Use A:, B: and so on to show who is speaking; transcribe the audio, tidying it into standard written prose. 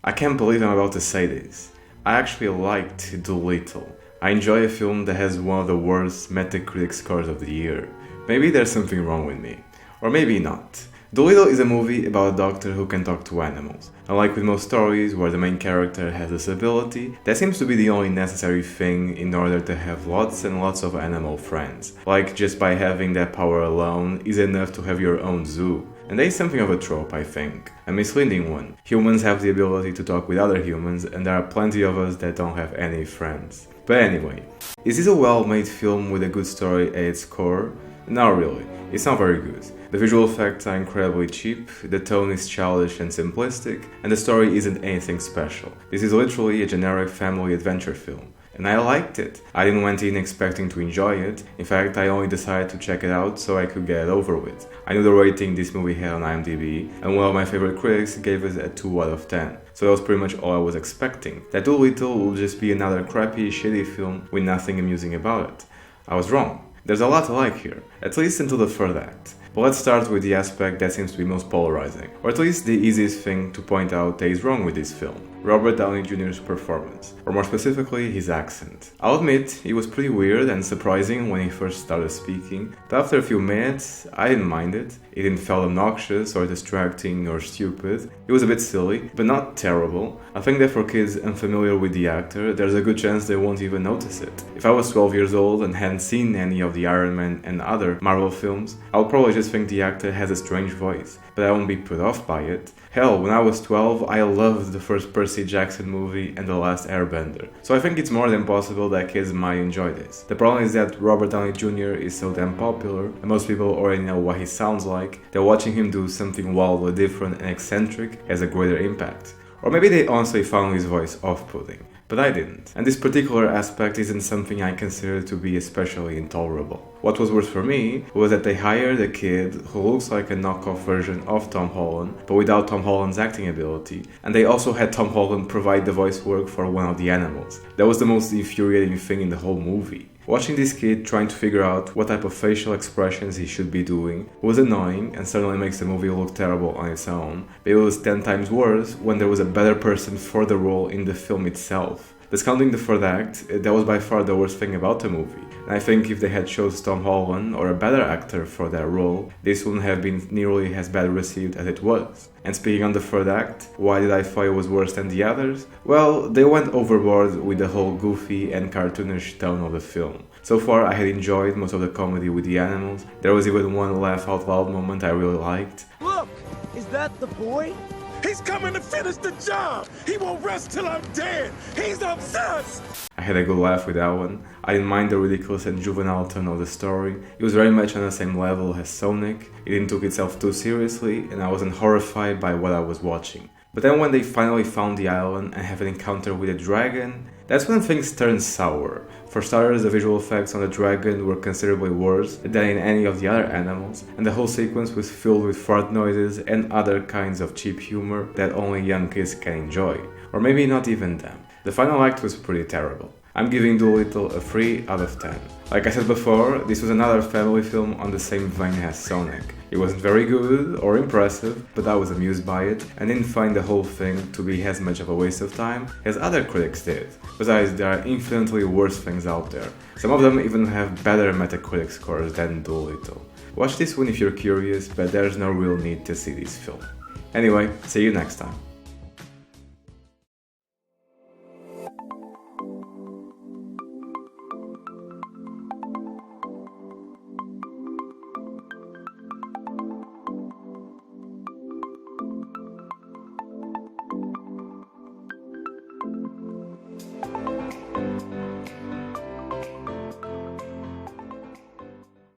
A: I can't believe I'm about to say this. I actually liked Dolittle. I enjoy a film that has one of the worst Metacritic scores of the year. Maybe there's something wrong with me. Or maybe not. Dolittle is a movie about a doctor who can talk to animals. Unlike with most stories where the main character has this ability, that seems to be the only necessary thing in order to have lots and lots of animal friends. Like just by having that power alone is enough to have your own zoo. And that is something of a trope, I think. A misleading one. Humans have the ability to talk with other humans, and there are plenty of us that don't have any friends. But anyway, is this a well-made film with a good story at its core? Not really. It's not very good. The visual effects are incredibly cheap, the tone is childish and simplistic, and the story isn't anything special. This is literally a generic family adventure film. And I liked it. I didn't went in expecting to enjoy it. In fact, I only decided to check it out so I could get it over with. I knew the rating this movie had on IMDb, and one of my favorite critics gave it a 2 out of 10. So that was pretty much all I was expecting. That Dolittle will just be another crappy, shitty film with nothing amusing about it. I was wrong. There's a lot to like here, at least until the third act. But let's start with the aspect that seems to be most polarizing, or at least the easiest thing to point out that is wrong with this film. Robert Downey Jr.'s performance, or more specifically, his accent. I'll admit, it was pretty weird and surprising when he first started speaking, but after a few minutes, I didn't mind it. It didn't feel obnoxious or distracting or stupid. It was a bit silly, but not terrible. I think that for kids unfamiliar with the actor, there's a good chance they won't even notice it. If I was 12 years old and hadn't seen any of the Iron Man and other Marvel films, I would probably just think the actor has a strange voice, but I won't be put off by it. Hell, when I was 12, I loved the first Percy Jackson movie and The Last Airbender, so I think it's more than possible that kids might enjoy this. The problem is that Robert Downey Jr. is so damn popular, and most people already know what he sounds like, that watching him do something wildly different and eccentric has a greater impact. Or maybe they honestly found his voice off-putting. But I didn't. And this particular aspect isn't something I consider to be especially intolerable. What was worse for me was that they hired a kid who looks like a knockoff version of Tom Holland, but without Tom Holland's acting ability. And they also had Tom Holland provide the voice work for one of the animals. That was the most infuriating thing in the whole movie. Watching this kid trying to figure out what type of facial expressions he should be doing was annoying and certainly makes the movie look terrible on its own, but it was 10 times worse when there was a better person for the role in the film itself. Discounting the third act, that was by far the worst thing about the movie, and I think if they had chose Tom Holland or a better actor for that role, this wouldn't have been nearly as bad received as it was. And speaking on the third act, why did I thought it was worse than the others? Well, they went overboard with the whole goofy and cartoonish tone of the film. So far, I had enjoyed most of the comedy with the animals. There was even one laugh out loud moment I really liked.
B: Look! Is that the boy? He's coming to finish the job! He won't rest till I'm dead! He's obsessed!
A: I had a good laugh with that one. I didn't mind the ridiculous and juvenile tone of the story. It was very much on the same level as Sonic. It didn't take itself too seriously, and I wasn't horrified by what I was watching. But then when they finally found the island and have an encounter with a dragon, that's when things turned sour. For starters, the visual effects on the dragon were considerably worse than in any of the other animals, and the whole sequence was filled with fart noises and other kinds of cheap humor that only young kids can enjoy. Or maybe not even them. The final act was pretty terrible. I'm giving Dolittle a 3 out of 10. Like I said before, this was another family film on the same vein as Sonic. It wasn't very good or impressive, but I was amused by it and didn't find the whole thing to be as much of a waste of time as other critics did. Besides, there are infinitely worse things out there. Some of them even have better Metacritic scores than Dolittle. Watch this one if you're curious, but there's no real need to see this film. Anyway, see you next time.